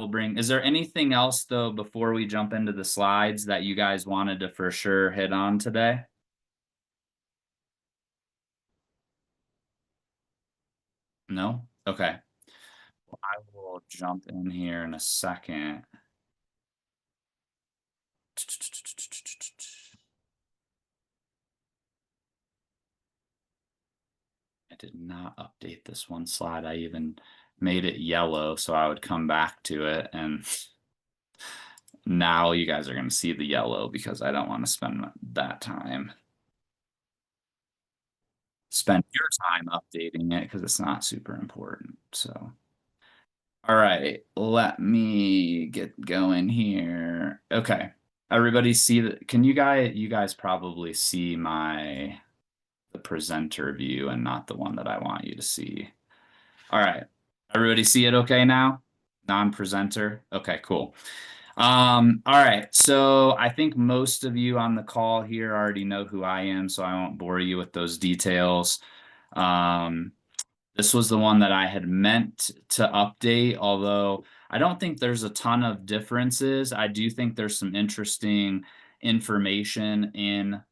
we'll bring, is there anything else though, before we jump into the slides that you guys wanted to for sure hit on today? No? Okay. Well, I will jump in here in a second. I did not update this one slide. I even made it yellow so I would come back to it. And now you guys are going to see the yellow because I don't want to spend that time. Spend your time updating it because it's not super important. So, all right, let me get going here. Okay. Everybody see that? Can you guys probably see the presenter view and not the one that I want you to see. All right. Everybody see it okay now? Non-presenter? Okay, cool. All right. So I think most of you on the call here already know who I am, so I won't bore you with those details. Um, this was the one that I had meant to update, although I don't think there's a ton of differences. I do think there's some interesting information in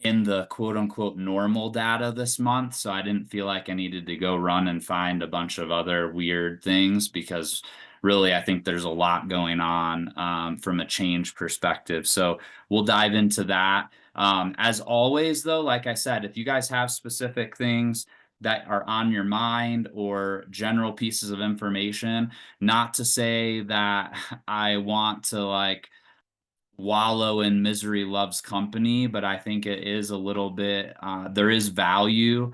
the quote unquote normal data this month. So I didn't feel like I needed to go run and find a bunch of other weird things because really I think there's a lot going on from a change perspective. So we'll dive into that. As always, though, like I said, if you guys have specific things that are on your mind or general pieces of information, not to say that I want to like wallow in misery loves company, but I think it is a little bit, there is value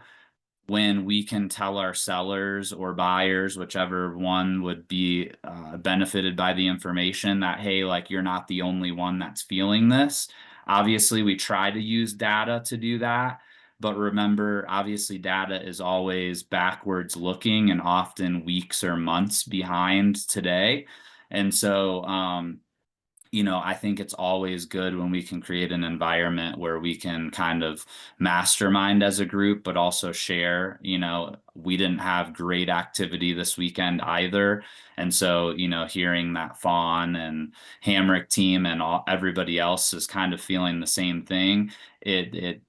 when we can tell our sellers or buyers, whichever one would be benefited by the information, that, hey, like you're not the only one that's feeling this. Obviously, we try to use data to do that. But remember, obviously, data is always backwards looking and often weeks or months behind today. And so, I think it's always good when we can create an environment where we can kind of mastermind as a group, but also share. We didn't have great activity this weekend either. And so, hearing that Fawn and Hamrick team and everybody else is kind of feeling the same thing, it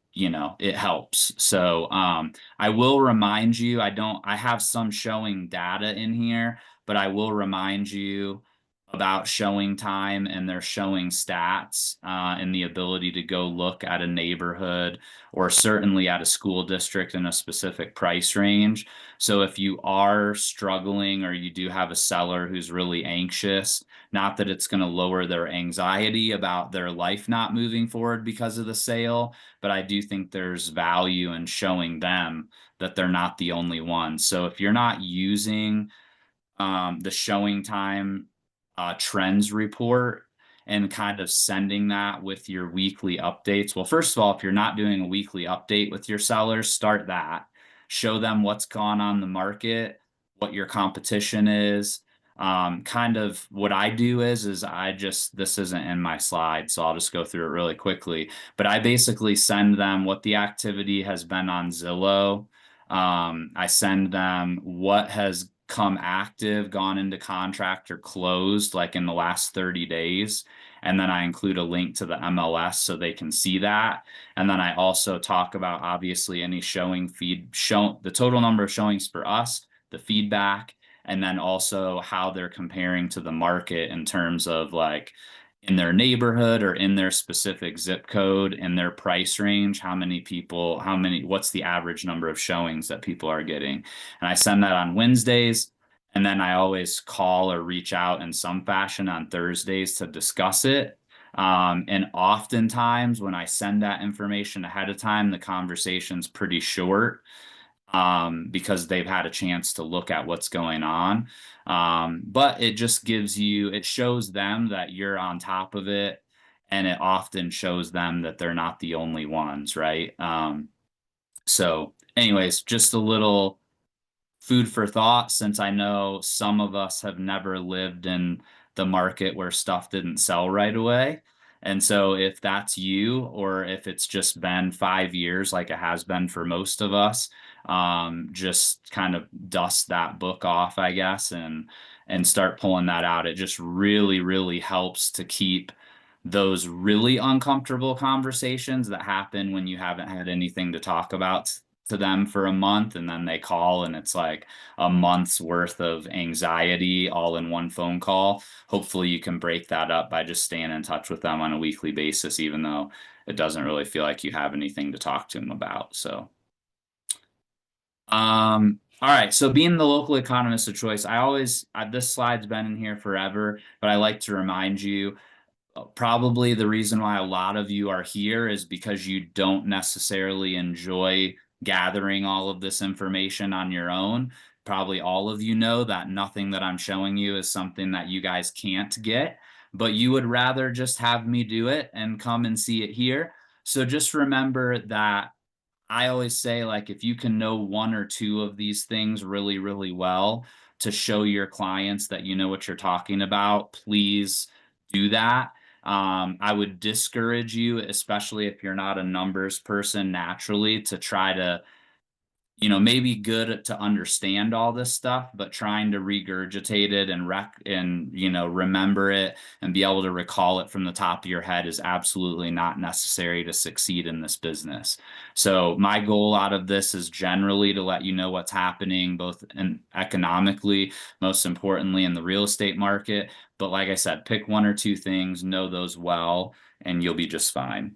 helps. So, I will remind you, I have some showing data in here, but I will remind you about showing time and their showing stats and the ability to go look at a neighborhood or certainly at a school district in a specific price range. So if you are struggling or you do have a seller who's really anxious, not that it's going to lower their anxiety about their life not moving forward because of the sale, but I do think there's value in showing them that they're not the only one. So if you're not using the showing time trends report and kind of sending that with your weekly updates. Well, first of all, if you're not doing a weekly update with your sellers, start that. Show them what's gone on the market, what your competition is. Kind of what I do is this isn't in my slide, so I'll just go through it really quickly. But I basically send them what the activity has been on Zillow. I send them what has come active, gone into contract, or closed like in the last 30 days. And then I include a link to the MLS so they can see that. And then I also talk about obviously any the total number of showings for us, the feedback, and then also how they're comparing to the market in terms of like in their neighborhood or in their specific zip code, in their price range, what's the average number of showings that people are getting. And I send that on Wednesdays. And then I always call or reach out in some fashion on Thursdays to discuss it. And oftentimes when I send that information ahead of time, the conversation's pretty short because they've had a chance to look at what's going on. But it shows them that you're on top of it. And it often shows them that they're not the only ones, right? So anyways, just a little food for thought, since I know some of us have never lived in the market where stuff didn't sell right away. And so if that's you, or if it's just been 5 years like it has been for most of us, just kind of dust that book off, I guess, and start pulling that out. It just really, really helps to keep those really uncomfortable conversations that happen when you haven't had anything to talk about to them for a month, and then they call and it's like a month's worth of anxiety all in one phone call. Hopefully you can break that up by just staying in touch with them on a weekly basis, even though it doesn't really feel like you have anything to talk to them about. So all right. So being the local economist of choice, this slide's been in here forever, but I like to remind you, probably the reason why a lot of you are here is because you don't necessarily enjoy gathering all of this information on your own. Probably all of you know that nothing that I'm showing you is something that you guys can't get, but you would rather just have me do it and come and see it here. So just remember that I always say, like, if you can know one or two of these things really, really well to show your clients that you know what you're talking about, please do that. I would discourage you, especially if you're not a numbers person naturally, to try to, maybe good to understand all this stuff, but trying to regurgitate it and remember it and be able to recall it from the top of your head is absolutely not necessary to succeed in this business. So my goal out of this is generally to let you know what's happening, both in economically, most importantly in the real estate market. But like I said, pick one or two things, know those well, and you'll be just fine.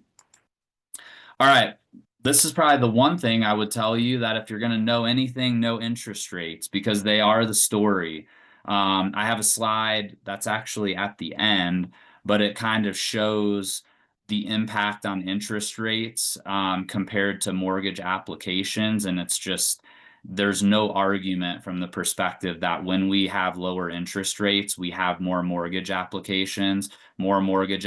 All right. This is probably the one thing I would tell you, that if you're going to know anything, know interest rates, because they are the story. I have a slide that's actually at the end, but it kind of shows the impact on interest rates compared to mortgage applications. And it's just, there's no argument from the perspective that when we have lower interest rates, we have more mortgage applications, more mortgage,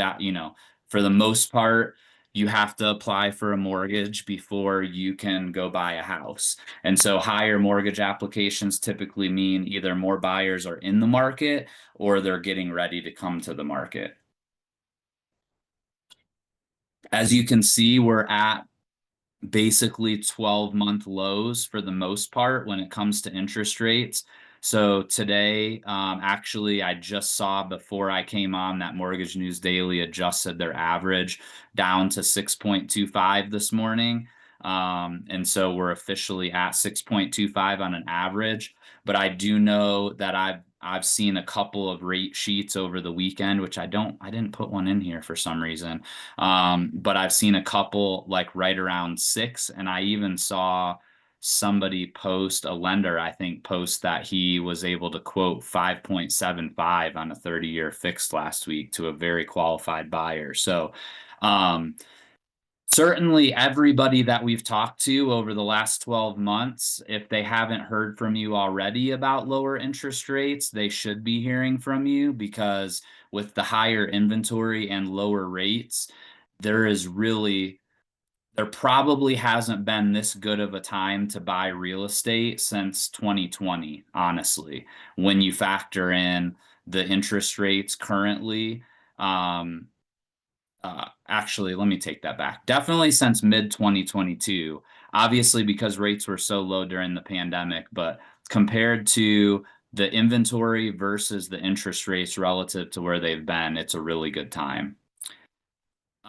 for the most part, you have to apply for a mortgage before you can go buy a house. And so higher mortgage applications typically mean either more buyers are in the market or they're getting ready to come to the market. As you can see, we're at basically 12-month lows for the most part when it comes to interest rates. So today, actually, I just saw before I came on that Mortgage News Daily adjusted their average down to 6.25 this morning. And so we're officially at 6.25 on an average. But I do know that I've seen a couple of rate sheets over the weekend, which I didn't put one in here for some reason. But I've seen a couple like right around 6, and I even saw somebody post, a lender, I think, post that he was able to quote 5.75 on a 30-year fixed last week to a very qualified buyer. So, certainly everybody that we've talked to over the last 12 months, if they haven't heard from you already about lower interest rates, they should be hearing from you, because with the higher inventory and lower rates, there probably hasn't been this good of a time to buy real estate since 2020, honestly, when you factor in the interest rates currently. Actually, let me take that back. Definitely since mid 2022, obviously because rates were so low during the pandemic, but compared to the inventory versus the interest rates relative to where they've been, it's a really good time.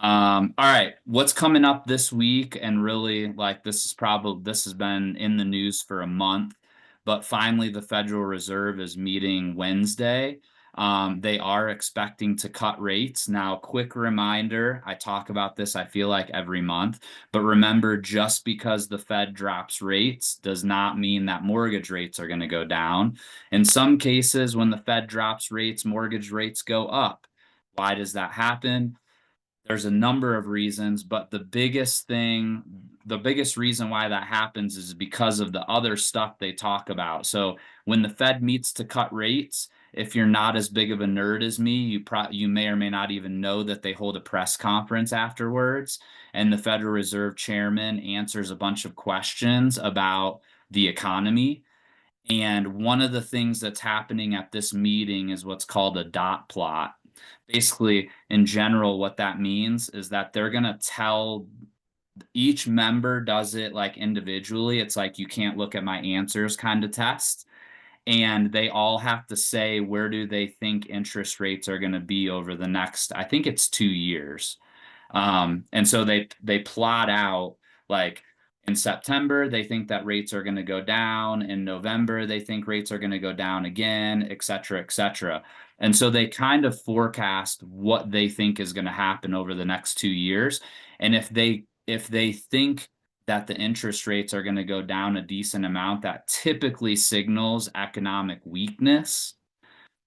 All right, what's coming up this week? And really, like, this has been in the news for a month, but finally the Federal Reserve is meeting Wednesday. They are expecting to cut rates. Now, quick reminder, I talk about this, I feel like, every month, but remember, just because the Fed drops rates does not mean that mortgage rates are going to go down. In some cases, when the Fed drops rates, mortgage rates go up. Why does that happen? There's a number of reasons, but the biggest reason why that happens is because of the other stuff they talk about. So when the Fed meets to cut rates, if you're not as big of a nerd as me, you may or may not even know that they hold a press conference afterwards, and the Federal Reserve chairman answers a bunch of questions about the economy. And one of the things that's happening at this meeting is what's called a dot plot. Basically, in general, what that means is that they're going to tell, each member does it like individually. It's like, you can't look at my answers kind of test. and they all have to say where do they think interest rates are going to be over the next, I think it's 2 years. And so they plot out like in September, they think that rates are going to go down. In November, they think rates are going to go down again, et cetera, et cetera. And so they kind of forecast what they think is going to happen over the next 2 years. And if they think that the interest rates are going to go down a decent amount, that typically signals economic weakness.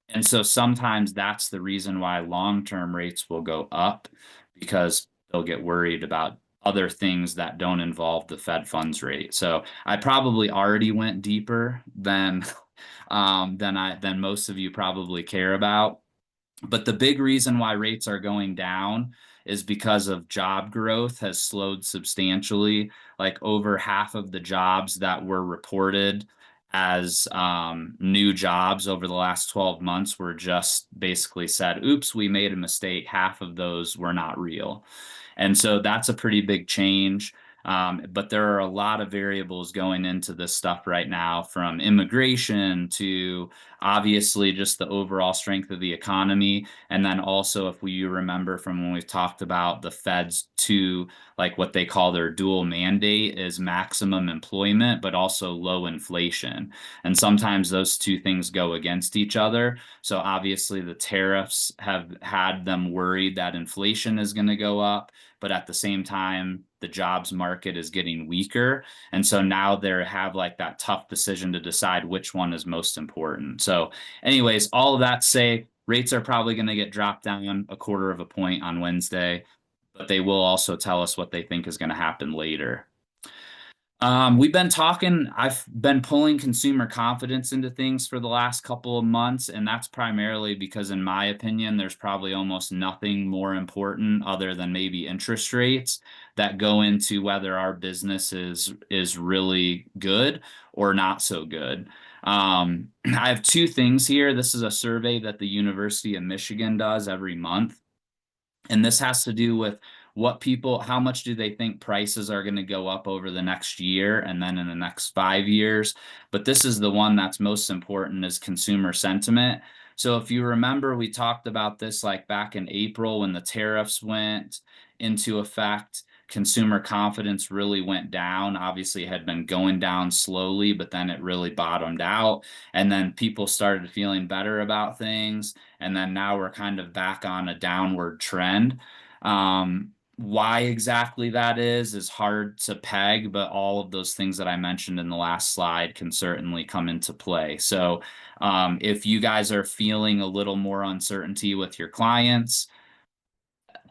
And so sometimes that's the reason why long-term rates will go up because they'll get worried about other things that don't involve the Fed funds rate. So I probably already went deeper than most of you probably care about. But the big reason why rates are going down is because of job growth has slowed substantially. Like over half of the jobs that were reported as new jobs over the last 12 months were just basically said, oops, we made a mistake. Half of those were not real. And so that's a pretty big change. But there are a lot of variables going into this stuff right now, from immigration to obviously just the overall strength of the economy. And then also, if you remember from when we talked about the Fed's two, like what they call their dual mandate is maximum employment, but also low inflation. And sometimes those two things go against each other. So obviously the tariffs have had them worried that inflation is going to go up, but at the same time, the jobs market is getting weaker. And so now they have like that tough decision to decide which one is most important. So anyways, all of that say rates are probably going to get dropped down a quarter of a point on Wednesday, but they will also tell us what they think is going to happen later. I've been pulling consumer confidence into things for the last couple of months, and that's primarily because, in my opinion, there's probably almost nothing more important other than maybe interest rates that go into whether our business is really good or not so good. I have two things here. This is a survey that the University of Michigan does every month. And this has to do with how much do they think prices are going to go up over the next year and then in the next 5 years. But this is the one that's most important, is consumer sentiment. So if you remember, we talked about this like back in April when the tariffs went into effect. Consumer confidence really went down. Obviously, it had been going down slowly, but then it really bottomed out. And then people started feeling better about things. And then now we're kind of back on a downward trend. Why exactly that is hard to peg, but all of those things that I mentioned in the last slide can certainly come into play. So if you guys are feeling a little more uncertainty with your clients,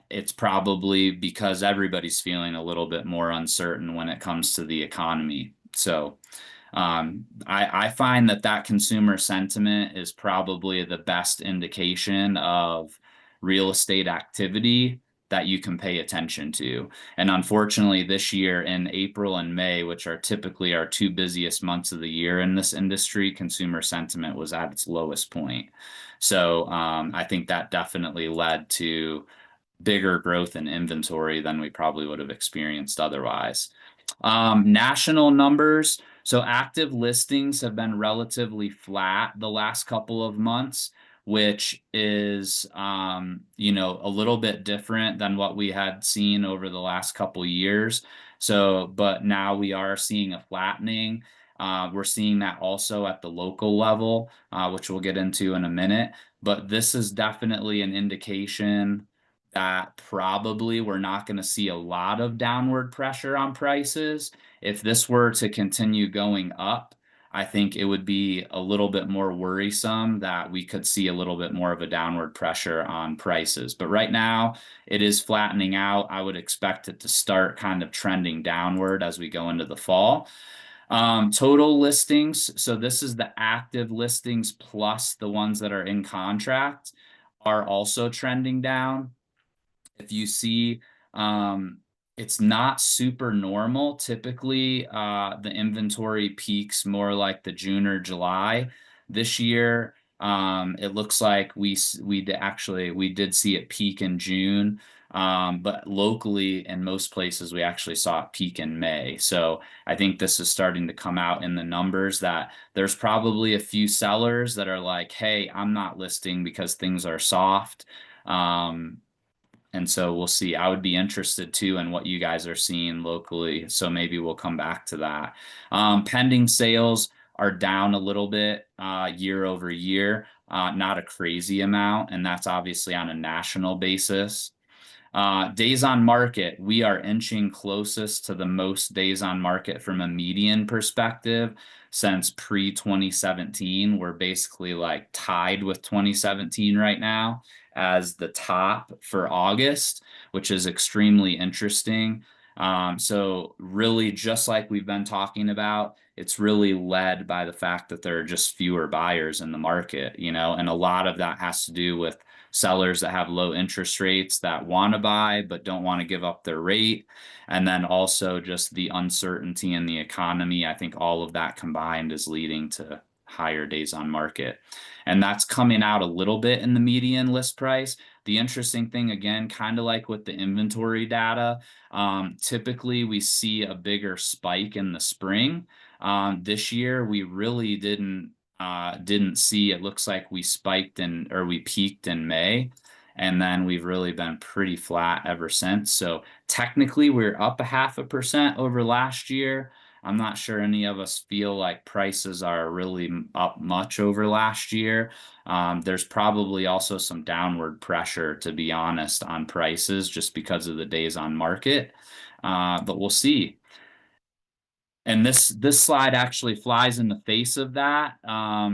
it's probably because everybody's feeling a little bit more uncertain when it comes to the economy. So I find that consumer sentiment is probably the best indication of real estate activity that you can pay attention to. And unfortunately, this year in April and May, which are typically our two busiest months of the year in this industry, consumer sentiment was at its lowest point. So I think that definitely led to bigger growth in inventory than we probably would have experienced otherwise. National numbers. So active listings have been relatively flat the last couple of months, which is, a little bit different than what we had seen over the last couple years. So, but now we are seeing a flattening. We're seeing that also at the local level, which we'll get into in a minute. But this is definitely an indication that probably we're not going to see a lot of downward pressure on prices. If this were to continue going up, I think it would be a little bit more worrisome that we could see a little bit more of a downward pressure on prices. But right now, it is flattening out. I would expect it to start kind of trending downward as we go into the fall. Total listings. So this is the active listings plus the ones that are in contract are also trending down. If you see, it's not super normal. Typically, the inventory peaks more like the June or July. This year, It looks like we did see it peak in June. But locally in most places we actually saw it peak in May. So I think this is starting to come out in the numbers that there's probably a few sellers that are like, hey, I'm not listing because things are soft. Um, and so we'll see. I would be interested too in what you guys are seeing locally. So maybe we'll come back to that. Pending sales are down a little bit year over year, not a crazy amount. And that's obviously on a national basis. Days on market, we are inching closest to the most days on market from a median perspective since pre 2017. We're basically like tied with 2017 right now as the top for August, which is extremely interesting. So really, just like we've been talking about, it's really led by the fact that there are just fewer buyers in the market, and a lot of that has to do with sellers that have low interest rates that want to buy but don't want to give up their rate. And then also just the uncertainty in the economy. I think all of that combined is leading to higher days on market. And that's coming out a little bit in the median list price. The interesting thing, again, kind of like with the inventory data, typically we see a bigger spike in the spring. This year, we really didn't see. It looks like we peaked in May, and then we've really been pretty flat ever since. So technically, we're up a 0.5% over last year. I'm not sure any of us feel like prices are really up much over last year. There's probably also some downward pressure, to be honest, on prices just because of the days on market. But we'll see. And this slide actually flies in the face of that. I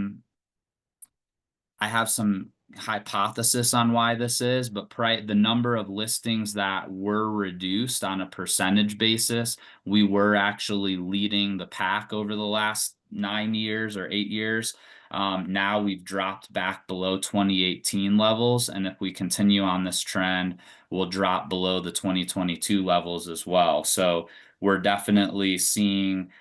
have some hypothesis on why this is, but the number of listings that were reduced on a percentage basis, we were actually leading the pack over the last 9 years or 8 years. Now we've dropped back below 2018 levels, and if we continue on this trend, we'll drop below the 2022 levels as well. So we're definitely seeing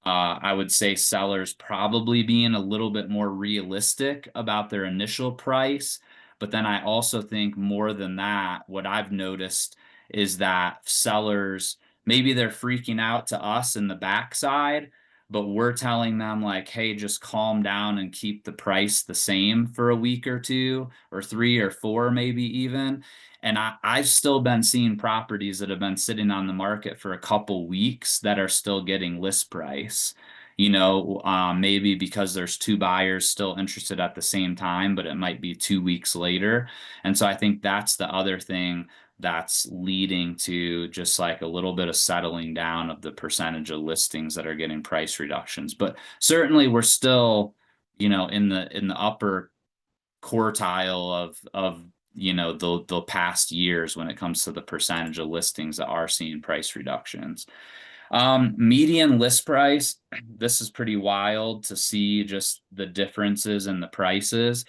I would say sellers probably being a little bit more realistic about their initial price. But then I also think more than that, what I've noticed is that sellers, maybe they're freaking out to us in the backside, but we're telling them like, hey, just calm down and keep the price the same for a week or two or 3 or 4, maybe even. And I've still been seeing properties that have been sitting on the market for a couple weeks that are still getting list price. Maybe because there's two buyers still interested at the same time, but it might be 2 weeks later. And so I think that's the other thing that's leading to just like a little bit of settling down of the percentage of listings that are getting price reductions. But certainly we're still, in the upper quartile of the past years when it comes to the percentage of listings that are seeing price reductions. Median list price, this is pretty wild to see just the differences in the prices.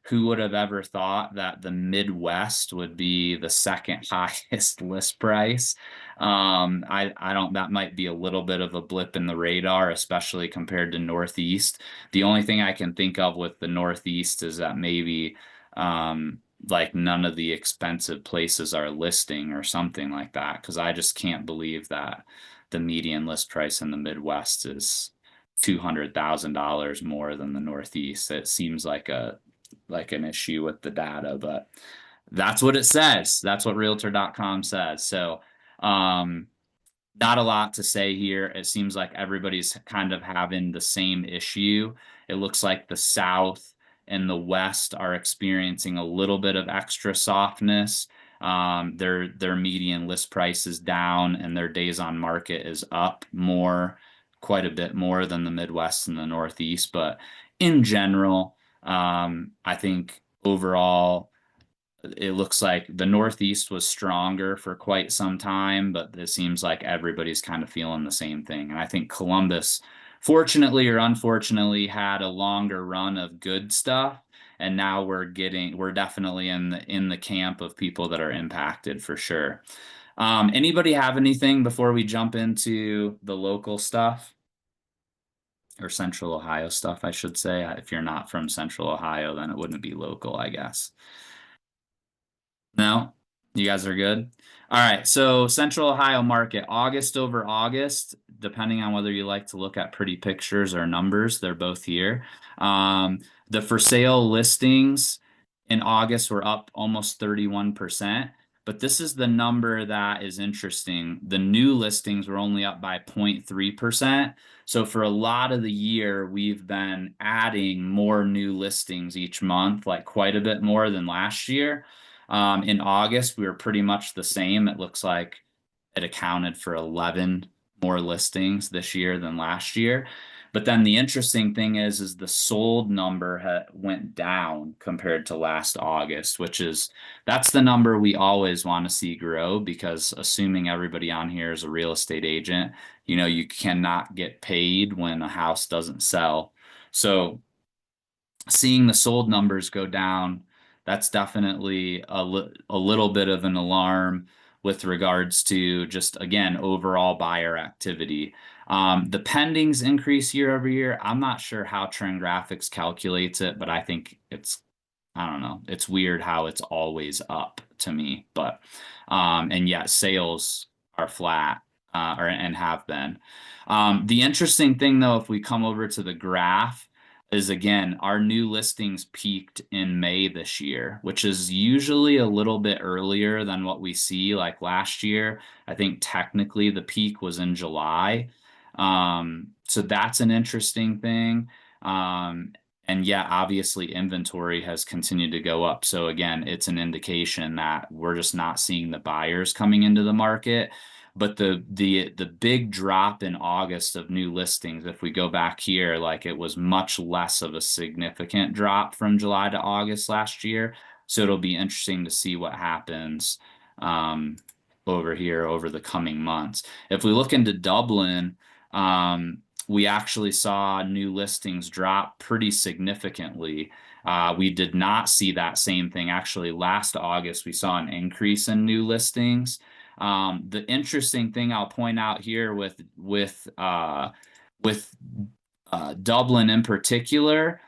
Who would have ever thought that the Midwest would be the second highest list price? I don't, that might be a little bit of a blip in the radar, especially compared to Northeast. The only thing I can think of with the Northeast is that maybe like none of the expensive places are listing or something like that, because I just can't believe that the median list price in the Midwest is $200,000 more than the Northeast. It seems like an issue with the data, but that's what it says. That's what realtor.com says. So, not a lot to say here. It seems like everybody's kind of having the same issue. It looks like the South and the West are experiencing a little bit of extra softness. Their median list price is down and their days on market is up quite a bit more than the Midwest and the Northeast. But in general, I think overall, it looks like the Northeast was stronger for quite some time, but it seems like everybody's kind of feeling the same thing. And I think Columbus, fortunately or unfortunately, had a longer run of good stuff. And now we're definitely in the camp of people that are impacted for sure. Anybody have anything before we jump into the local stuff? or Central Ohio stuff, I should say. If you're not from Central Ohio, then it wouldn't be local, I guess. No, you guys are good. All right, so Central Ohio market, August over August, depending on whether you like to look at pretty pictures or numbers, they're both here. Um, the for sale listings in August were up almost 31%, but this is the number that is interesting. The new listings were only up by 0.3%. So for a lot of the year, we've been adding more new listings each month, like quite a bit more than last year. In August, we were pretty much the same. It looks like it accounted for 11 more listings this year than last year. But then the interesting thing is the sold number went down compared to last August, which is that's the number we always want to see grow because assuming everybody on here is a real estate agent, you cannot get paid when a house doesn't sell. So seeing the sold numbers go down, that's definitely a little bit of an alarm with regards to just, again, overall buyer activity. The pendings increase year over year. I'm not sure how Trend Graphics calculates it, but I think I don't know. It's weird how it's always up to me, but and yet sales are flat and have been. The interesting thing though, if we come over to the graph, is again our new listings peaked in May this year, which is usually a little bit earlier than what we see like last year. I think technically the peak was in July. So that's an interesting thing. And yeah, obviously inventory has continued to go up. So again, it's an indication that we're just not seeing the buyers coming into the market. But the big drop in August of new listings, if we go back here, like it was much less of a significant drop from July to August last year. So it'll be interesting to see what happens over here over the coming months. If we look into Dublin, we actually saw new listings drop pretty significantly. We did not see that same thing. Actually, last August, we saw an increase in new listings. The interesting thing I'll point out here with Dublin in particular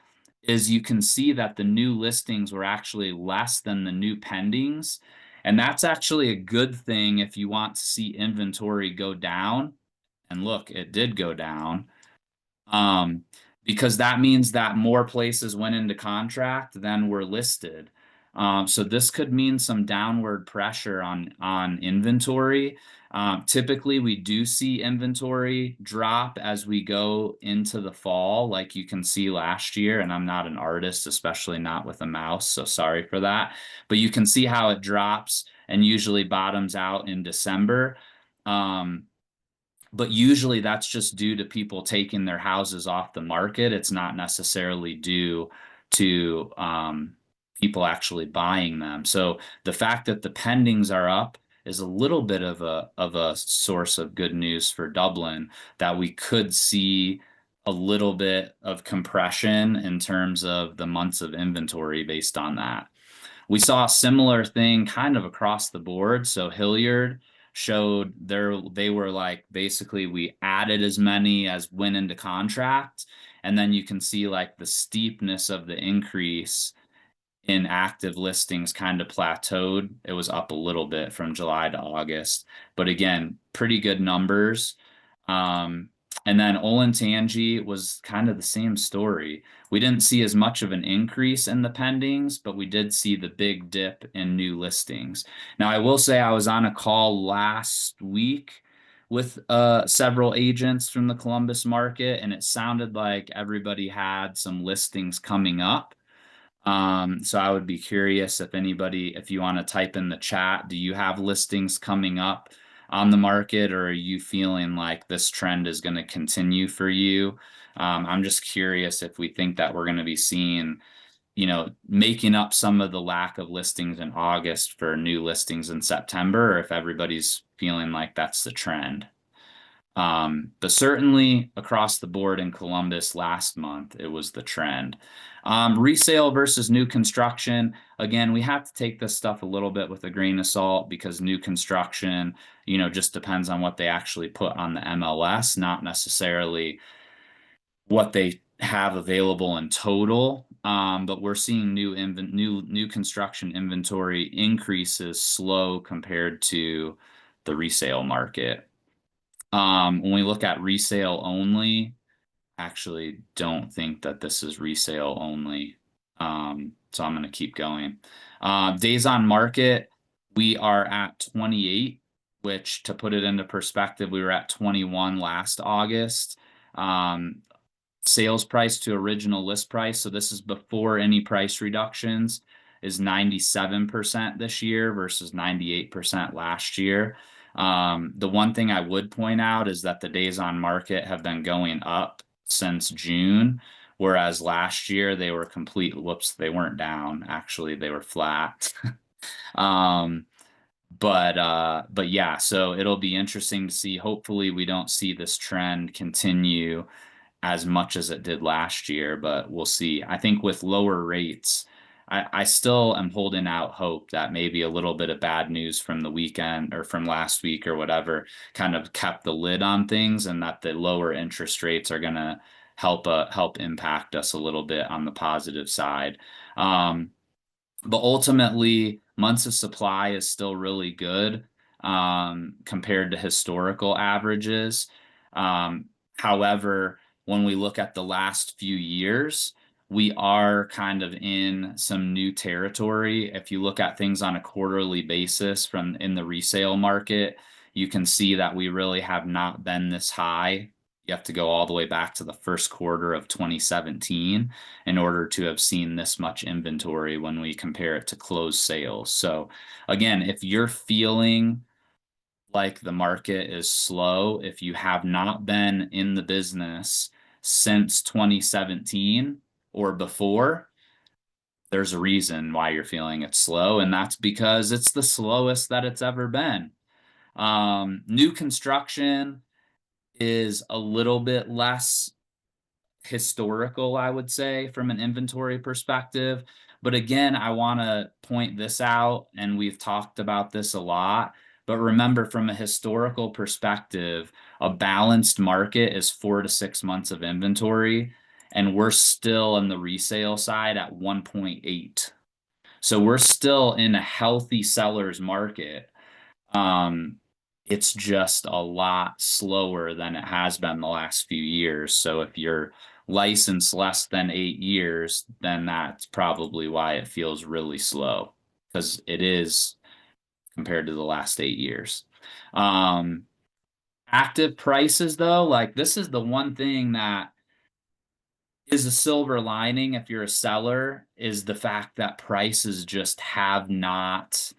is you can see that the new listings were actually less than the new pendings. And that's actually a good thing if you want to see inventory go down. And look, it did go down. Because that means that more places went into contract than were listed. So this could mean some downward pressure on inventory. Typically, we do see inventory drop as we go into the fall, like you can see last year. And I'm not an artist, especially not with a mouse, so sorry for that. But you can see how it drops and usually bottoms out in December. But usually that's just due to people taking their houses off the market. It's not necessarily due to people actually buying them. So the fact that the pendings are up is a little bit of a source of good news for Dublin, that we could see a little bit of compression in terms of the months of inventory based on that. We saw a similar thing kind of across the board. So Hilliard showed they were like basically we added as many as went into contract, and then you can see like the steepness of the increase in active listings kind of plateaued. It was up a little bit from July to August, but again, pretty good numbers. And then Olentangy was kind of the same story. We didn't see as much of an increase in the pendings, but we did see the big dip in new listings. Now, I will say I was on a call last week with several agents from the Columbus market, and it sounded like everybody had some listings coming up. So I would be curious if you want to type in the chat, do you have listings coming up on the market, or are you feeling like this trend is going to continue for you? I'm just curious if we think that we're going to be seeing, making up some of the lack of listings in August for new listings in September, or if everybody's feeling like that's the trend. But certainly across the board in Columbus last month, it was the trend. Resale versus new construction. Again, we have to take this stuff a little bit with a grain of salt because new construction, just depends on what they actually put on the MLS, not necessarily what they have available in total. But we're seeing new construction inventory increases slow compared to the resale market. When we look at resale only, actually don't think that this is resale only. So I'm going to keep going. Days on market, we are at 28, which to put it into perspective, we were at 21 last August. Sales price to original list price, so this is before any price reductions, is 97% this year versus 98% last year. The one thing I would point out is that the days on market have been going up since June, whereas last year they were whoops, they weren't down. Actually, they were flat. Um, but yeah, so it'll be interesting to see. Hopefully, we don't see this trend continue as much as it did last year, but we'll see. I think with lower rates, I still am holding out hope that maybe a little bit of bad news from the weekend or from last week or whatever kind of kept the lid on things, and that the lower interest rates are going to help impact us a little bit on the positive side. Um, but ultimately, months of supply is still really good compared to historical averages. Um, However, when we look at the last few years, we are kind of in some new territory. If you look at things on a quarterly basis from in the resale market, you can see that we really have not been this high. You have to go all the way back to the first quarter of 2017 in order to have seen this much inventory when we compare it to closed sales. So again, if you're feeling like the market is slow, if you have not been in the business since 2017 or before, there's a reason why you're feeling it's slow, and that's because it's the slowest that it's ever been. New construction is a little bit less historical, I would say, from an inventory perspective. But again, I want to point this out, and we've talked about this a lot. But remember, from a historical perspective, a balanced market is 4 to 6 months of inventory, and we're still in the resale side at 1.8. So we're still in a healthy seller's market. Um, it's just a lot slower than it has been the last few years. So if you're licensed less than 8 years, then that's probably why it feels really slow, because it is compared to the last 8 years. Um, Active prices, though, like this is the one thing that is a silver lining if you're a seller, is the fact that prices just have not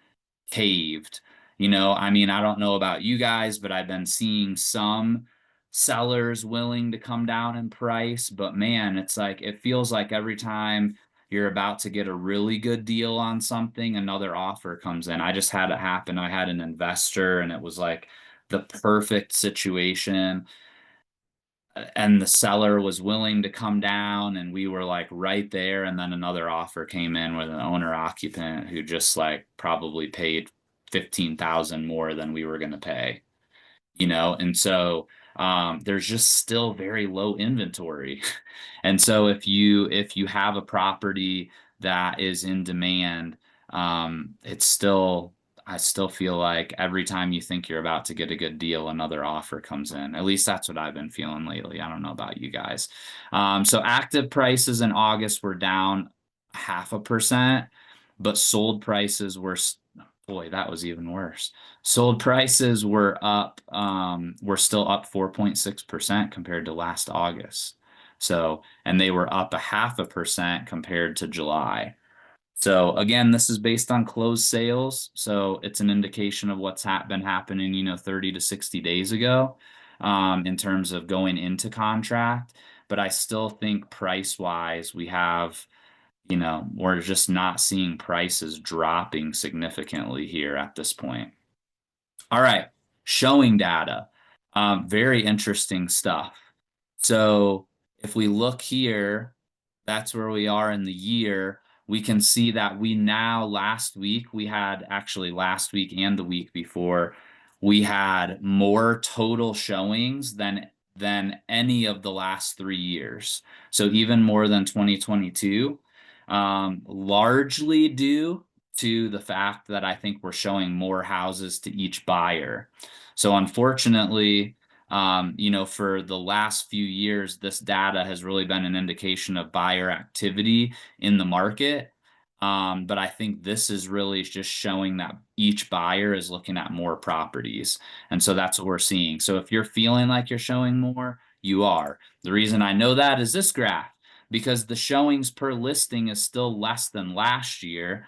caved. I mean, I don't know about you guys, but I've been seeing some sellers willing to come down in price. But man, it's like it feels like every time you're about to get a really good deal on something, another offer comes in. I just had it happen. I had an investor, and it was like the perfect situation, and the seller was willing to come down, and we were like right there, and then another offer came in with an owner occupant who just like probably paid 15,000 more than we were going to pay, and so there's just still very low inventory. And so if you have a property that is in demand, it's still I still feel like every time you think you're about to get a good deal, another offer comes in. At least that's what I've been feeling lately. I don't know about you guys. So active prices in August were down 0.5%, but sold prices were, boy, that was even worse. Sold prices were still up 4.6% compared to last August. So, and they were up 0.5% compared to July. So again, this is based on closed sales. So it's an indication of what's been happening, 30 to 60 days ago, in terms of going into contract. But I still think price wise, we're just not seeing prices dropping significantly here at this point. All right, showing data. Very interesting stuff. So if we look here, that's where we are in the year. We can see that last week last week and the week before, we had more total showings than than any of the last 3 years. So even more than 2022, largely due to the fact that I think we're showing more houses to each buyer. So unfortunately, for the last few years, this data has really been an indication of buyer activity in the market. But I think this is really just showing that each buyer is looking at more properties. And so that's what we're seeing. So if you're feeling like you're showing more, you are. The reason I know that is this graph, because the showings per listing is still less than last year,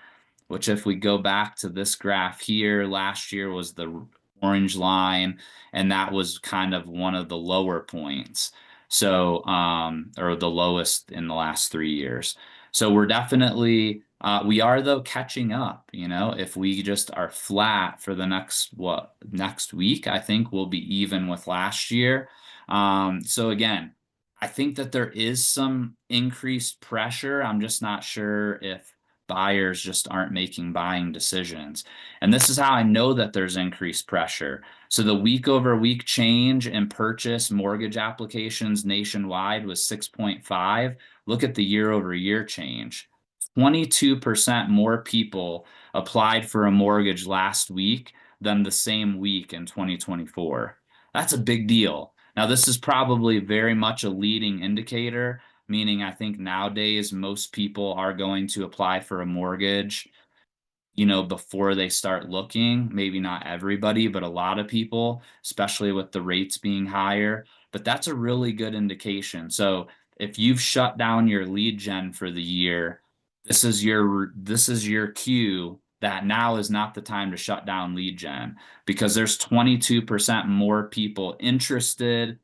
which if we go back to this graph here, last year was the orange line, and that was kind of one of the lower points. So, or the lowest in the last 3 years. So we're definitely we are though catching up, if we just are flat for the next week, I think we'll be even with last year. So again, I think that there is some increased pressure. I'm just not sure if buyers just aren't making buying decisions. And this is how I know that there's increased pressure. So the week over week change in purchase mortgage applications nationwide was 6.5. Look at the year over year change. 22% more people applied for a mortgage last week than the same week in 2024. That's a big deal. Now, this is probably very much a leading indicator, meaning I think nowadays most people are going to apply for a mortgage, before they start looking. Maybe not everybody, but a lot of people, especially with the rates being higher. But that's a really good indication. So if you've shut down your lead gen for the year, this is your cue that now is not the time to shut down lead gen, because there's 22% more people interested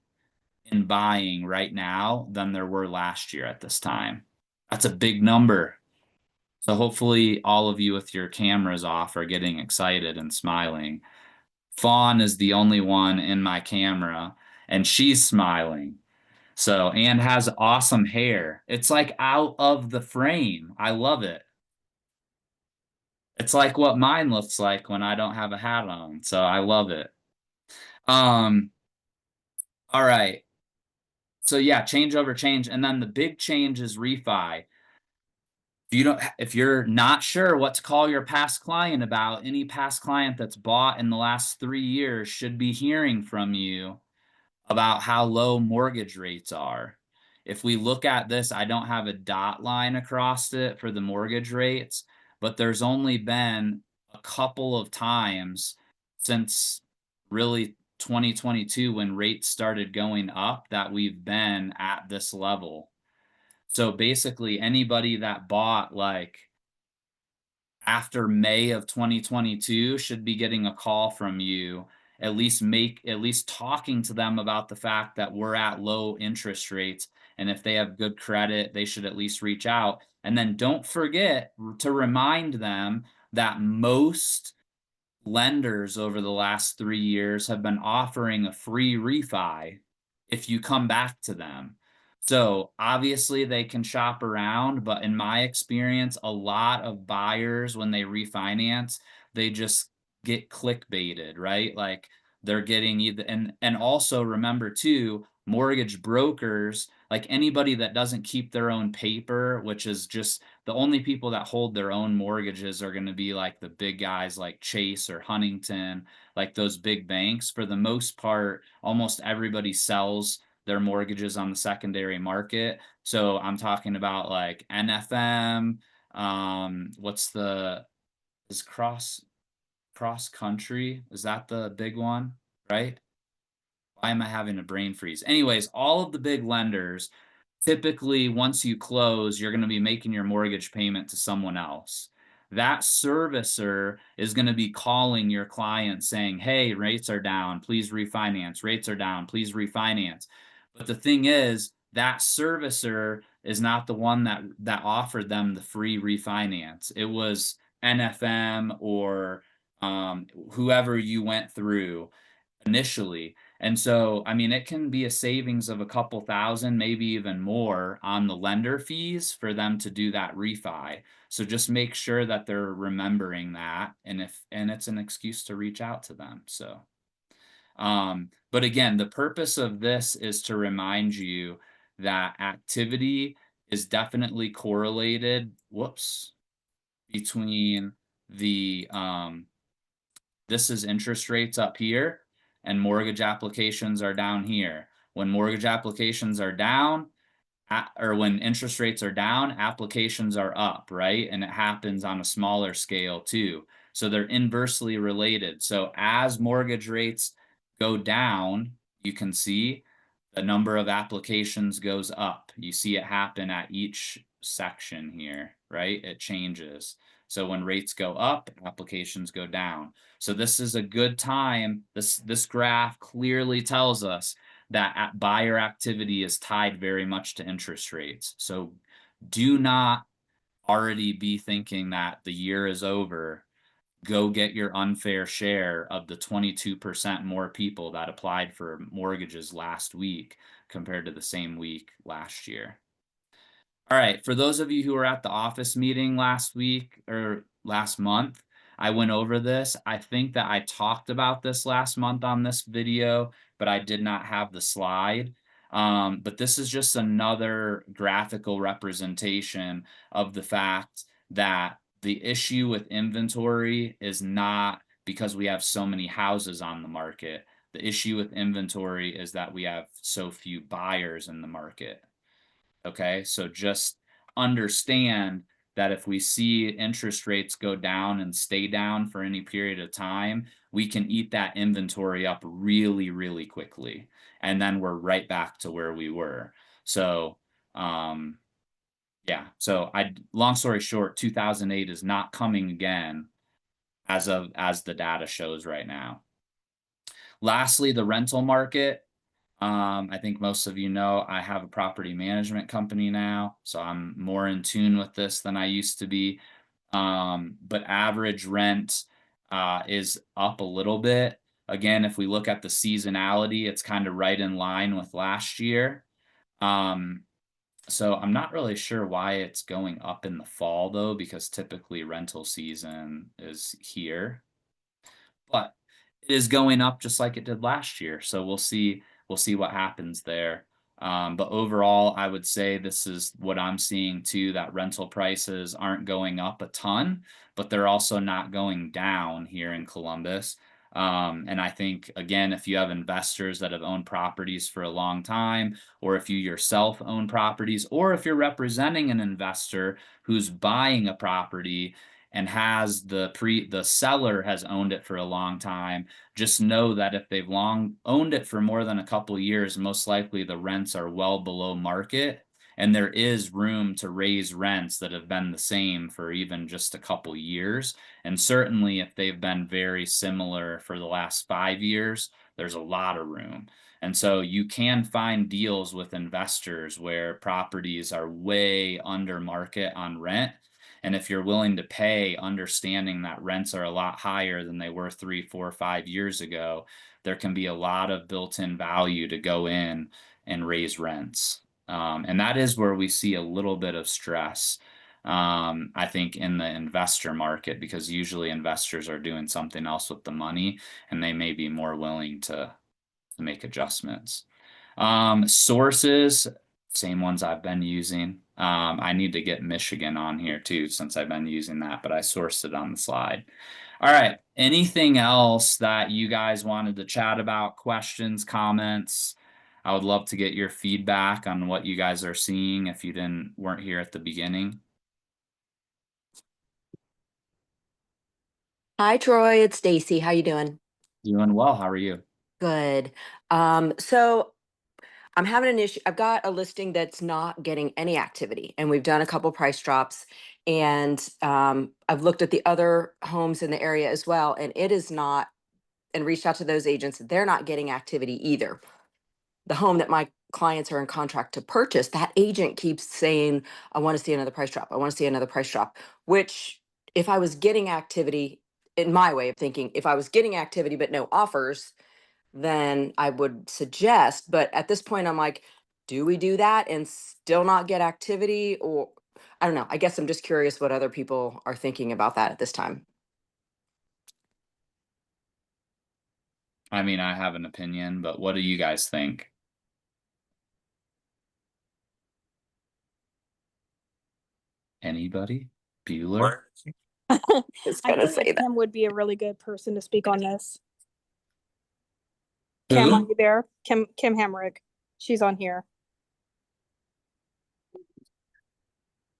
in buying right now than there were last year at this time. That's a big number. So hopefully all of you with your cameras off are getting excited and smiling. Fawn is the only one in my camera, and she's smiling. So, and has awesome hair. It's like out of the frame. I love it. It's like what mine looks like when I don't have a hat on. So I love it. Um, all right. So yeah, change over change. And then the big change is refi. If you're not sure what to call your past client about, any past client that's bought in the last 3 years should be hearing from you about how low mortgage rates are. If we look at this, I don't have a dot line across it for the mortgage rates, but there's only been a couple of times since really 2022 when rates started going up that we've been at this level. So basically anybody that bought like after May of 2022 should be getting a call from you, at least talking to them about the fact that we're at low interest rates. And if they have good credit, they should at least reach out. And then don't forget to remind them that most lenders over the last 3 years have been offering a free refi if you come back to them. So obviously they can shop around, but in my experience, a lot of buyers, when they refinance, they just get clickbaited, right? Like they're getting either, and also remember too, mortgage brokers, like anybody that doesn't keep their own paper, which is just the only people that hold their own mortgages are going to be like the big guys like Chase or Huntington, like those big banks. For the most part, almost everybody sells their mortgages on the secondary market. So I'm talking about like NFM, what's the is cross country? Is that the big one, right? Why am I having a brain freeze? Anyways, all of the big lenders, typically once you close, you're going to be making your mortgage payment to someone else. That servicer is going to be calling your client saying, hey, rates are down, please refinance. Rates are down, please refinance. But the thing is, that servicer is not the one that offered them the free refinance. It was NFM or whoever you went through initially. And so, I mean, it can be a savings of a couple thousand, maybe even more on the lender fees for them to do that refi. So just make sure that they're remembering that, and it's an excuse to reach out to them. So, But again, the purpose of this is to remind you that activity is definitely correlated, whoops, between the this is interest rates up here and mortgage applications are down here. When mortgage applications are down, or when interest rates are down, applications are up, right? And it happens on a smaller scale too. So they're inversely related. So as mortgage rates go down, you can see the number of applications goes up. You see it happen at each section here, right? It changes. So when rates go up, applications go down. So this is a good time. This graph clearly tells us that buyer activity is tied very much to interest rates. So do not already be thinking that the year is over. Go get your unfair share of the 22% more people that applied for mortgages last week compared to the same week last year. All right, for those of you who were at the office meeting last week or last month, I went over this. I think that I talked about this last month on this video, but I did not have the slide. But this is just another graphical representation of the fact that the issue with inventory is not because we have so many houses on the market. The issue with inventory is that we have so few buyers in the market. Okay, so just understand that if we see interest rates go down and stay down for any period of time, we can eat that inventory up really, really quickly. And then we're right back to where we were. So, yeah, so long story short, 2008 is not coming again as the data shows right now. Lastly, the rental market. I think most of you know I have a property management company now, so I'm more in tune with this than I used to be. But average rent is up a little bit. Again, if we look at the seasonality, it's kind of right in line with last year. So I'm not really sure why it's going up in the fall though, because typically rental season is here. But it is going up just like it did last year. So we'll see what happens there. But overall, I would say this is what I'm seeing too, that rental prices aren't going up a ton, but they're also not going down here in Columbus. And I think, again, if you have investors that have owned properties for a long time, or if you yourself own properties, or if you're representing an investor who's buying a property and has the seller has owned it for a long time, just know that if they've long owned it for more than a couple years, most likely the rents are well below market, and there is room to raise rents that have been the same for even just a couple years. And certainly if they've been very similar for the last 5 years, there's a lot of room. And so you can find deals with investors where properties are way under market on rent. And if you're willing to pay, understanding that rents are a lot higher than they were 3, 4, 5 years ago, there can be a lot of built-in value to go in and raise rents. And that is where we see a little bit of stress, I think, in the investor market, because usually investors are doing something else with the money and they may be more willing to make adjustments. Sources, same ones I've been using. I need to get Michigan on here too, since I've been using that, but I sourced it on the slide. All right. Anything else that you guys wanted to chat about? Questions, comments? I would love to get your feedback on what you guys are seeing if you weren't here at the beginning. Hi, Troy. It's Stacy. How you doing? Doing well. How are you? Good. So I'm having an issue. I've got a listing that's not getting any activity, and we've done a couple price drops, and I've looked at the other homes in the area as well, and it is not, and reached out to those agents. They're not getting activity either. The home that my clients are in contract to purchase, that agent keeps saying, I want to see another price drop. I want to see another price drop, which if I was getting activity, in my way of thinking, if I was getting activity but no offers, then I would suggest. But at this point, I'm like, do we do that and still not get activity? Or I don't know. I guess I'm just curious what other people are thinking about that at this time. I mean, I have an opinion, but what do you guys think? Anybody? Bueller? Just I gonna feel say like that. Kim would be a really good person to speak on this. Kim, are Who? you there? Kim Hamrick. She's on here.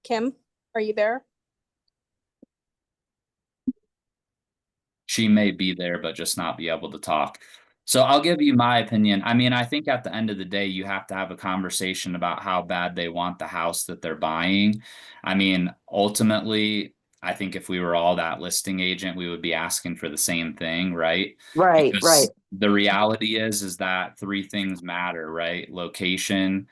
Kim, are you there? She may be there, but just not be able to talk. So I'll give you my opinion. I mean, I think at the end of the day, you have to have a conversation about how bad they want the house that they're buying. I mean, ultimately, I think if we were all that listing agent, we would be asking for the same thing, right? Right, right. Because the reality is that three things matter, right? Location,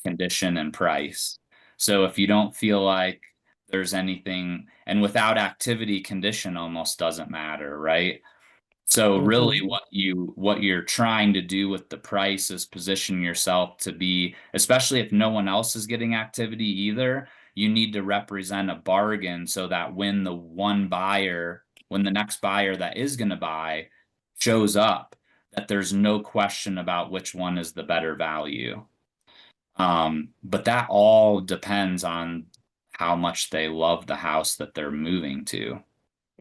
condition, and price. So if you don't feel like there's anything, and without activity, condition almost doesn't matter, right? So really Mhm. what you're trying to do with the price is position yourself to be, especially if no one else is getting activity either, you need to represent a bargain so that when the next buyer that is going to buy shows up, that there's no question about which one is the better value. But that all depends on how much they love the house that they're moving to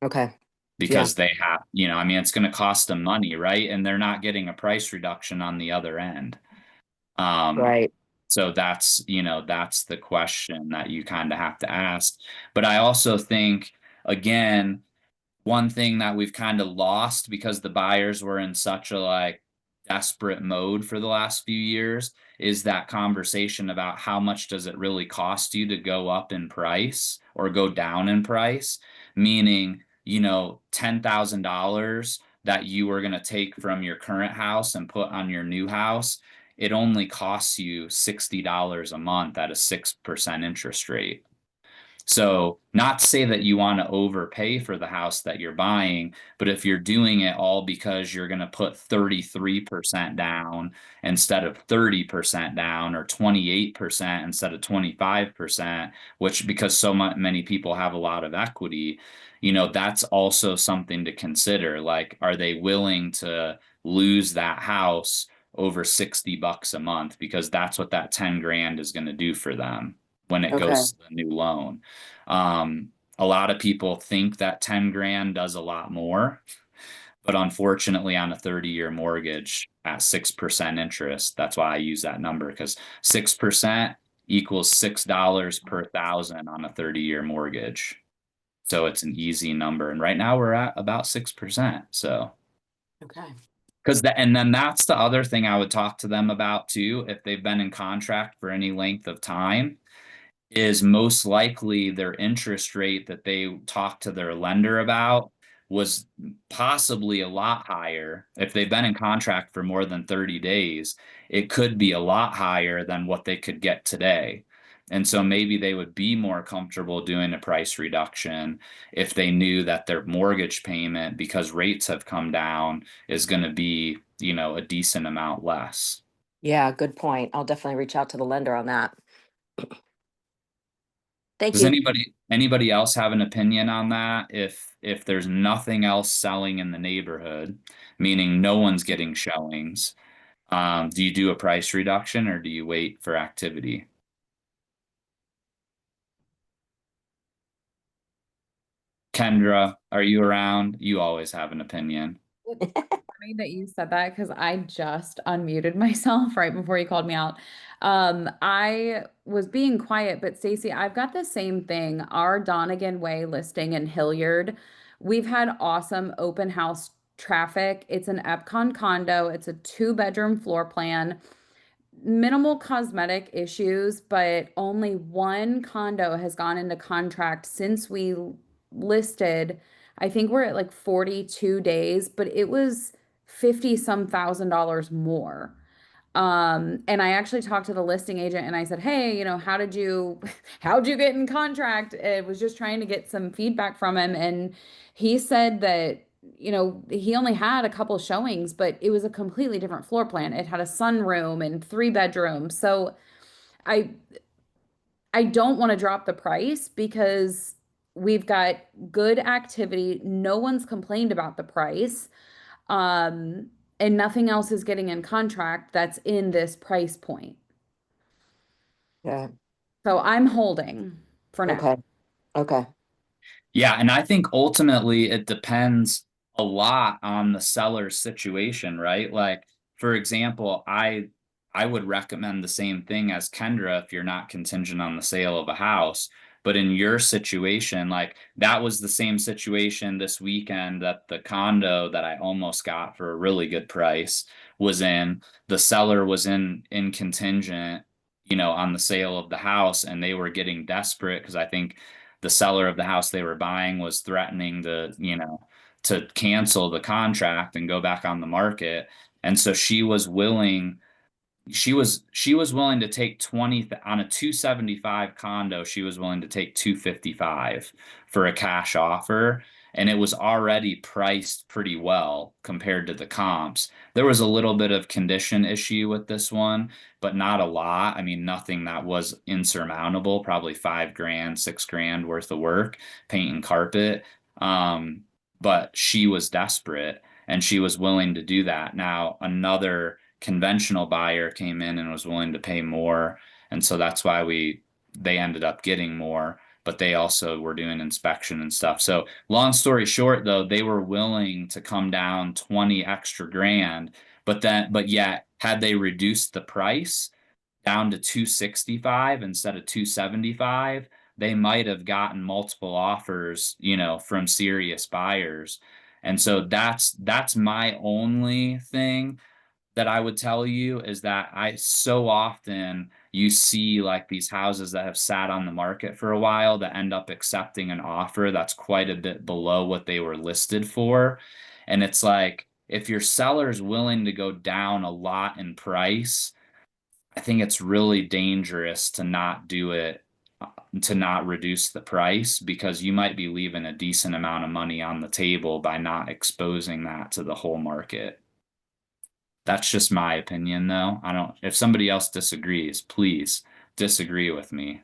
Okay. Yeah, because they have, I mean, it's going to cost them money, right? And they're not getting a price reduction on the other end. Um, right. so that's the question that you kind of have to ask. But I also think, again, one thing that we've kind of lost because the buyers were in such a like desperate mode for the last few years is that conversation about how much does it really cost you to go up in price or go down in price, meaning, $10,000 that you were going to take from your current house and put on your new house, it only costs you $60 a month at a 6% interest rate. So, not to say that you want to overpay for the house that you're buying, but if you're doing it all because you're going to put 33% down instead of 30% down or 28% instead of 25%, which because many people have a lot of equity, that's also something to consider. Like, are they willing to lose that house over $60 a month? Because that's what that 10 grand is going to do for them when it Okay. goes to the new loan. Um, a lot of people think that 10 grand does a lot more, but unfortunately, on a 30-year mortgage at 6% interest, that's why I use that number because 6% equals $6 per thousand on a 30-year mortgage. So it's an easy number. And right now we're at about 6%. So, Okay. and then that's the other thing I would talk to them about too, if they've been in contract for any length of time is most likely their interest rate that they talked to their lender about was possibly a lot higher. If they've been in contract for more than 30 days, it could be a lot higher than what they could get today. And so maybe they would be more comfortable doing a price reduction if they knew that their mortgage payment, because rates have come down, is going to be, a decent amount less. Yeah, good point. I'll definitely reach out to the lender on that. Thank Does you. anybody else have an opinion on that? If there's nothing else selling in the neighborhood, meaning no one's getting showings, do you do a price reduction or do you wait for activity? Kendra, are you around? You always have an opinion. It's funny that you said that because I just unmuted myself right before you called me out. I was being quiet, but Stacey, I've got the same thing. Our Donegan Way listing in Hilliard, we've had awesome open house traffic. It's an Epcon condo. It's a two-bedroom floor plan, minimal cosmetic issues, but only one condo has gone into contract since we listed. I think we're at like 42 days, but it was 50 some thousand dollars more. And I actually talked to the listing agent and I said, "Hey, how'd you get in contract?" It was just trying to get some feedback from him. And he said that, he only had a couple showings, but it was a completely different floor plan. It had a sunroom and three bedrooms. So I I don't want to drop the price because we've got good activity. No one's complained about the price. Um, and nothing else is getting in contract that's in this price point. Yeah. So I'm holding for now. Okay. Okay. Yeah, and I think ultimately it depends a lot on the seller's situation, right? Like, for example, I would recommend the same thing as Kendra if you're not contingent on the sale of a house. But in your situation, like that was the same situation this weekend that the condo that I almost got for a really good price was in. The seller was in contingent, on the sale of the house, and they were getting desperate because I think the seller of the house they were buying was threatening to cancel the contract and go back on the market. And so she was willing to take 20 on a 275 condo. She was willing to take 255 for a cash offer, and it was already priced pretty well compared to the comps. There was a little bit of condition issue with this one, but not a lot. I mean, nothing that was insurmountable, probably 5 grand, 6 grand worth of work, paint and carpet. But she was desperate and she was willing to do that. Now, another conventional buyer came in and was willing to pay more, and so that's why they ended up getting more, but they also were doing inspection and stuff. So long story short, though, they were willing to come down 20 extra grand, but yet had they reduced the price down to 265 instead of 275, they might have gotten multiple offers, from serious buyers. And so that's my only thing that I would tell you is that I so often you see like these houses that have sat on the market for a while that end up accepting an offer that's quite a bit below what they were listed for. And it's like if your seller's willing to go down a lot in price, I think it's really dangerous to not do it, to not reduce the price, because you might be leaving a decent amount of money on the table by not exposing that to the whole market. That's just my opinion, though. I don't, if somebody else disagrees, please disagree with me.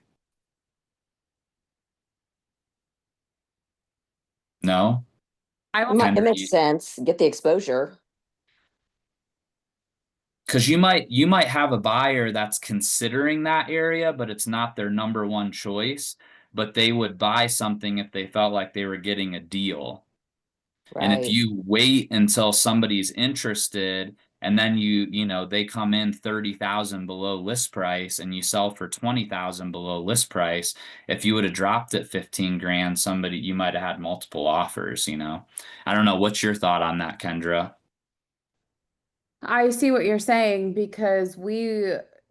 No? I It will. it Kendra, makes sense. Get the exposure. because you might have a buyer that's considering that area, but it's not their number one choice, but they would buy something if they felt like they were getting a deal. And if Right. you wait until somebody's interested and then they come in 30,000 below list price and you sell for 20,000 below list price, if you would have dropped it 15 grand, you might have had multiple offers. I don't know. What's your thought on that, Kendra? I see what you're saying because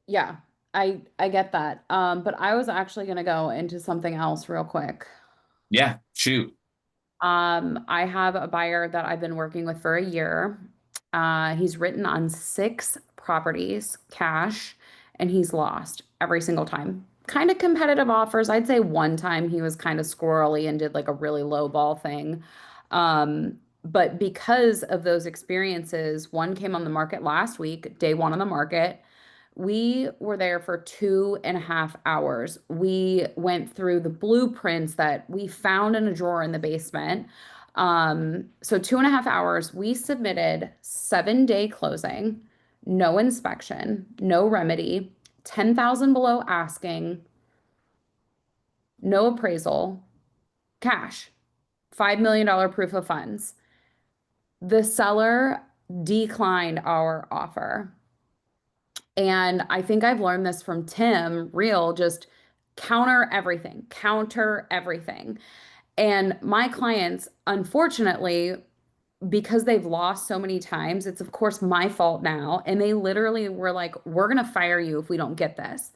yeah, I get that. But I was actually gonna go into something else real quick. Yeah, shoot. I have a buyer that I've been working with for a year. He's written on 6 properties, cash, and he's lost every single time. Kind of competitive offers. I'd say one time he was kind of squirrely and did like a really low ball thing. But because of those experiences, one came on the market last week, day one on the market. We were there for 2.5 hours. We went through the blueprints that we found in a drawer in the basement. So 2.5 hours. We submitted 7-day closing, no inspection, no remedy, 10,000 below asking, no appraisal, cash, $5 million proof of funds. The seller declined our offer. And I think I've learned this from Tim Real, just counter everything, counter everything. And my clients, unfortunately, because they've lost so many times, it's of course my fault now. And they literally were like, we're going to fire you if we don't get this.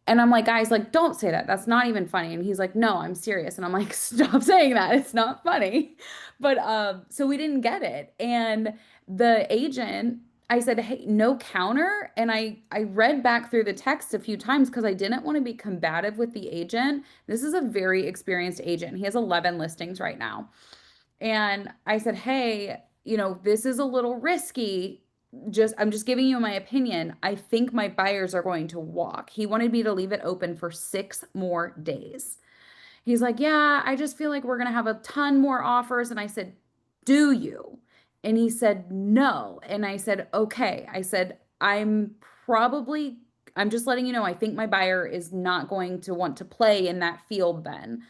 And I'm like, guys, like, don't say that. That's not even funny. And he's like, no, I'm serious. And I'm like, stop saying that. It's not funny. But so we didn't get it. And the agent, I said, hey, no counter. And I read back through the text a few times because I didn't want to be combative with the agent. This is a very experienced agent. He has 11 listings right now. And I said, hey, this is a little risky. I'm just giving you my opinion. I think my buyers are going to walk. He wanted me to leave it open for 6 more days. He's like, yeah, I just feel like we're going to have a ton more offers. And I said, do you? And he said, no. And I said, okay. I said, I'm just letting you know, I think my buyer is not going to want to play in that field then.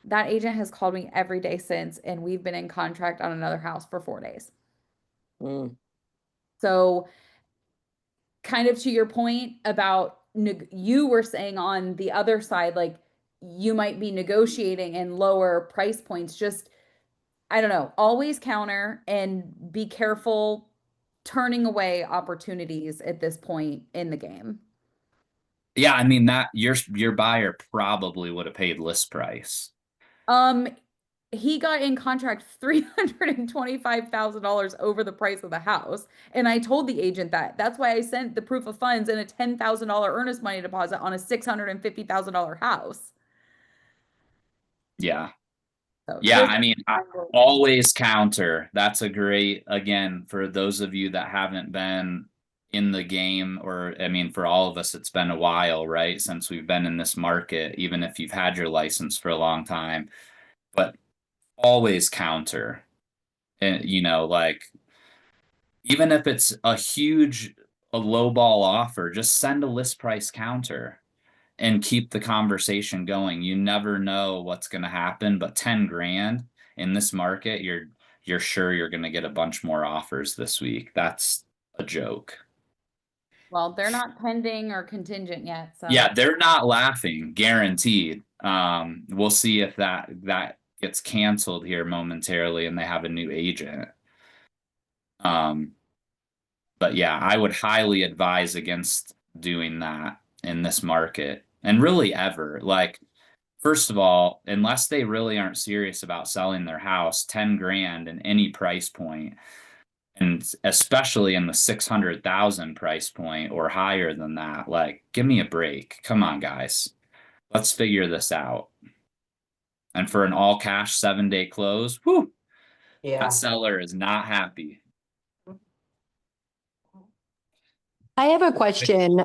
That agent has called me every day since, and we've been in contract on another house for 4 days. Mm. So, kind of to your point about you were saying on the other side, like you might be negotiating in lower price points. Just, I don't know, always counter and be careful turning away opportunities at this point in the game. Yeah, I mean that your buyer probably would have paid list price. Um, he got in contract $325,000 over the price of the house. And I told the agent that. That's why I sent the proof of funds and a $10,000 earnest money deposit on a $650,000 house. Yeah. So Yeah, just I mean, always counter. That's a great, again, for those of you that haven't been in the game, or I mean, for all of us, it's been a while, right? Since we've been in this market, even if you've had your license for a long time, but always counter. And, like, even if it's a low ball offer, just send a list price counter and keep the conversation going. You never know what's going to happen, but 10 grand in this market, you're sure you're going to get a bunch more offers this week. That's a joke. well, they're not pending or contingent yet, so Yeah, they're not laughing, guaranteed. We'll see if that gets canceled here momentarily and they have a new agent. But yeah, I would highly advise against doing that in this market and really ever. Like, first of all, unless they really aren't serious about selling their house, 10 grand in any price point, and especially in the 600,000 price point or higher than that, like, give me a break. Come on, guys. Let's figure this out. And for an all cash 7-day close, whoo, Yeah. that seller is not happy. I have a question.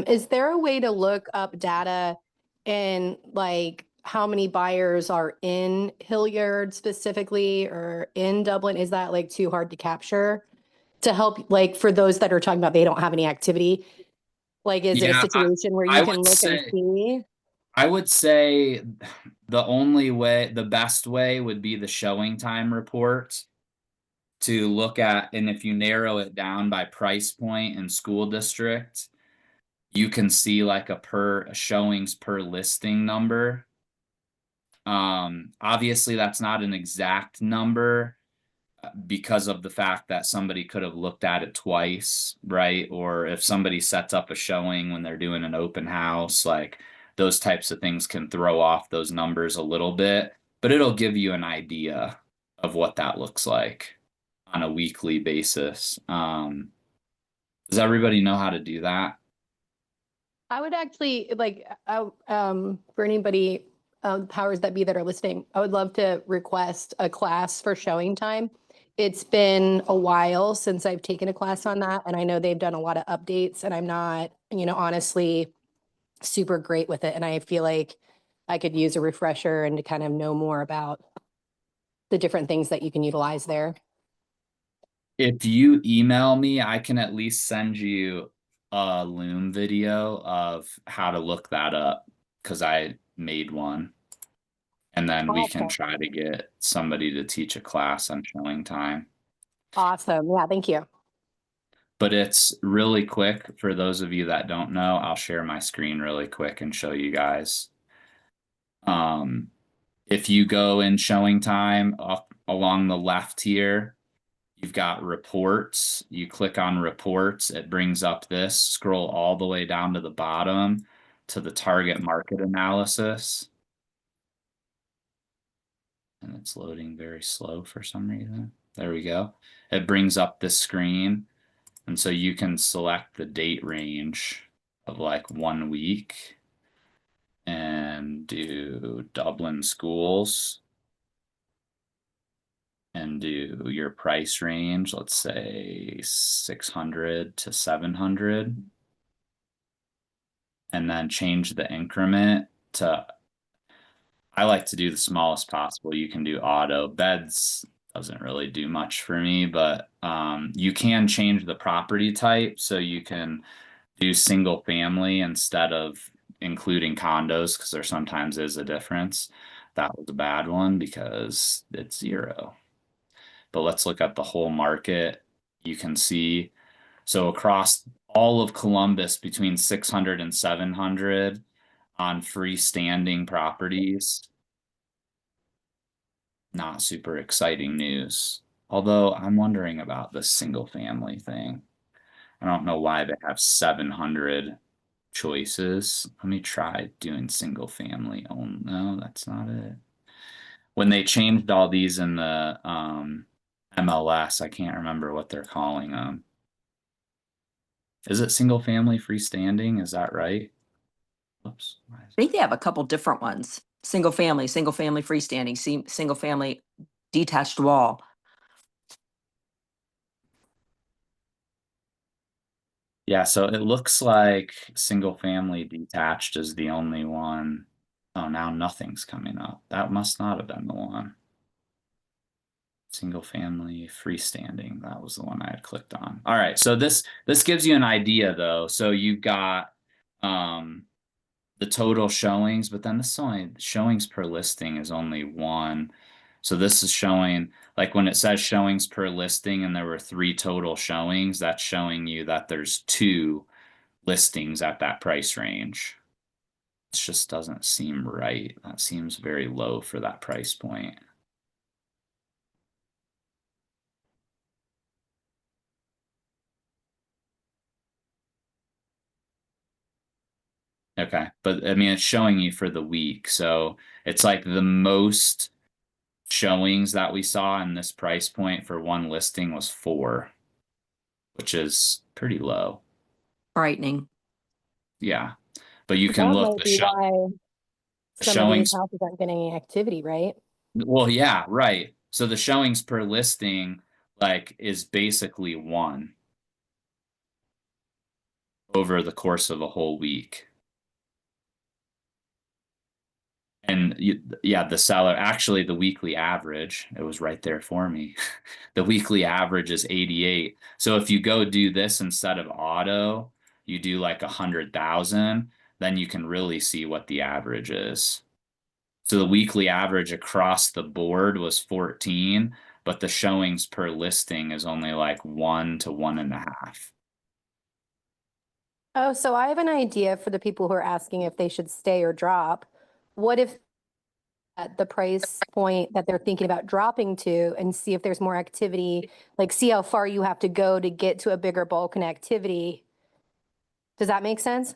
Is there a way to look up data in like how many buyers are in Hilliard specifically or in Dublin? Is that like too hard to capture to help like for those that are talking about they don't have any activity? Like, is it a Yeah, situation where I you can would look and say see? I would say the best way would be the showing time report to look at, and if you narrow it down by price point and school district, you can see like a showings per listing number. Obviously that's not an exact number because of the fact that somebody could have looked at it twice, right? Or if somebody sets up a showing when they're doing an open house, like those types of things can throw off those numbers a little bit, but it'll give you an idea of what that looks like on a weekly basis. Does everybody know how to do that? I would actually like, for anybody, powers that be that are listening, I would love to request a class for showing time. It's been a while since I've taken a class on that, and I know they've done a lot of updates, and I'm not, honestly super great with it. And I feel like I could use a refresher and to kind of know more about the different things that you can utilize there. If you email me, I can at least send you a Loom video of how to look that up because I made one. And then we can Awesome. try to get somebody to teach a class on showing time. Awesome. Yeah, thank you. But it's really quick for those of you that don't know. I'll share my screen really quick and show you guys. If you go in showing time up along the left here, you've got reports. You click on reports, it brings up this, scroll all the way down to the bottom to the target market analysis. And it's loading very slow for some reason. There we go. It brings up this screen. And so you can select the date range of like 1 week and do Dublin schools and do your price range, let's say 600 to 700. And then change the increment to, I like to do the smallest possible. You can do auto. Beds doesn't really do much for me, but you can change the property type, so you can do single family instead of including condos, because there sometimes is a difference. That was a bad one because it's 0. But let's look at the whole market. You can see, so across all of Columbus between 600 and 700 on freestanding properties, not super exciting news. Although I'm wondering about the single family thing. I don't know why they have 700 choices. Let me try doing single family. Oh no, that's not it. When they changed all these in the MLS, I can't remember what they're calling them. Is it single family freestanding? Is that right? Oops. I think they have a couple different ones. Single family freestanding, single family detached wall. Yeah, so it looks like single family detached is the only one. Oh, now nothing's coming up. That must not have been the one. Single family freestanding, that was the one I had clicked on. All right, so this gives you an idea though. So you've got the total showings, but then this is only showings per listing is only 1. So this is showing, like when it says showings per listing and there were 3 total showings, that's showing you that there's 2 listings at that price range. It just doesn't seem right. That seems very low for that price point. Okay, but I mean, it's showing you for the week. So it's like the most showings that we saw in this price point for one listing was 4, which is pretty low. Frightening. Yeah, but you That can look might the be why some of showings. these houses aren't getting any activity, right? Well, yeah, right. So the showings per listing like is basically 1 over the course of a whole week. And yeah, the seller, actually the weekly average, it was right there for me. The weekly average is 88. So if you go do this instead of auto, you do like 100,000, then you can really see what the average is. So the weekly average across the board was 14, but the showings per listing is only like 1 to 1.5. Oh, so I have an idea for the people who are asking if they should stay or drop. What if at the price point that they're thinking about dropping to and see if there's more activity, like see how far you have to go to get to a bigger bulk and activity? Does that make sense?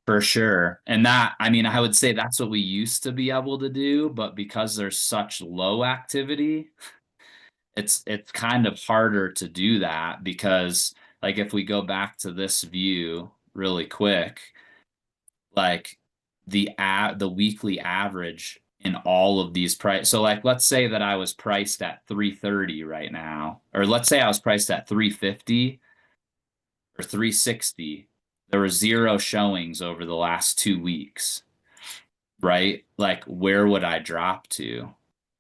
For sure. And that, I mean, I would say that's what we used to be able to do, but because there's such low activity, it's kind of harder to do that because like if we go back to this view really quick, like the weekly average in all of these price. So like let's say that I was priced at 330 right now, or let's say I was priced at 350 or 360. There were 0 showings over the last 2 weeks, right? Like where would I drop to?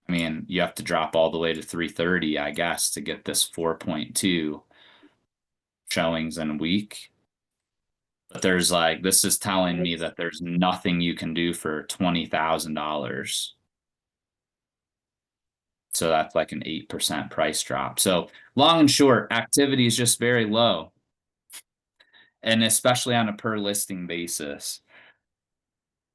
I mean, you have to drop all the way to 330, I guess, to get this 4.2 showings in a week. But there's like, this is telling me that there's nothing you can do for $20,000. So that's like an 8% price drop. So long and short, activity is just very low. And especially on a per listing basis.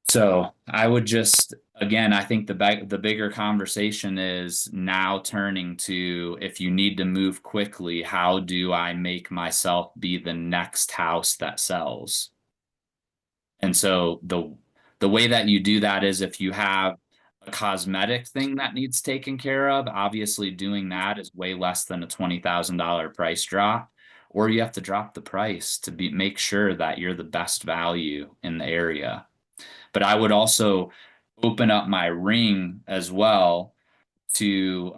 So I would just, again, I think the bigger conversation is now turning to, if you need to move quickly, how do I make myself be the next house that sells? And so the way that you do that is if you have a cosmetic thing that needs taken care of, obviously doing that is way less than a $20,000 price drop, or you have to drop the price to make sure that you're the best value in the area. But I would also open up my ring as well to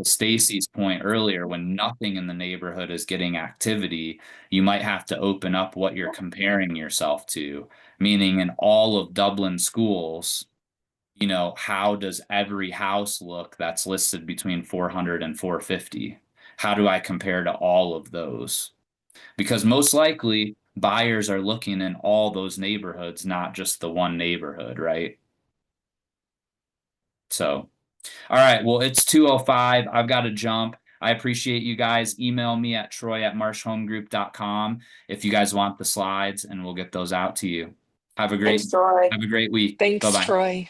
Stacy's point earlier, when nothing in the neighborhood is getting activity, you might have to open up what you're comparing yourself to, meaning in all of Dublin schools, you know, how does every house look that's listed between 400 and 450? How do I compare to all of those? Because most likely buyers are looking in all those neighborhoods, not just the one neighborhood, right? So, all right, well, it's 2:05. I've got to jump. I appreciate you guys. Email me at troy@marshhomegroup.com if you guys want the slides, and we'll get those out to you. Have a great Thanks, Troy. have a great week. Thanks, Bye-bye. Troy.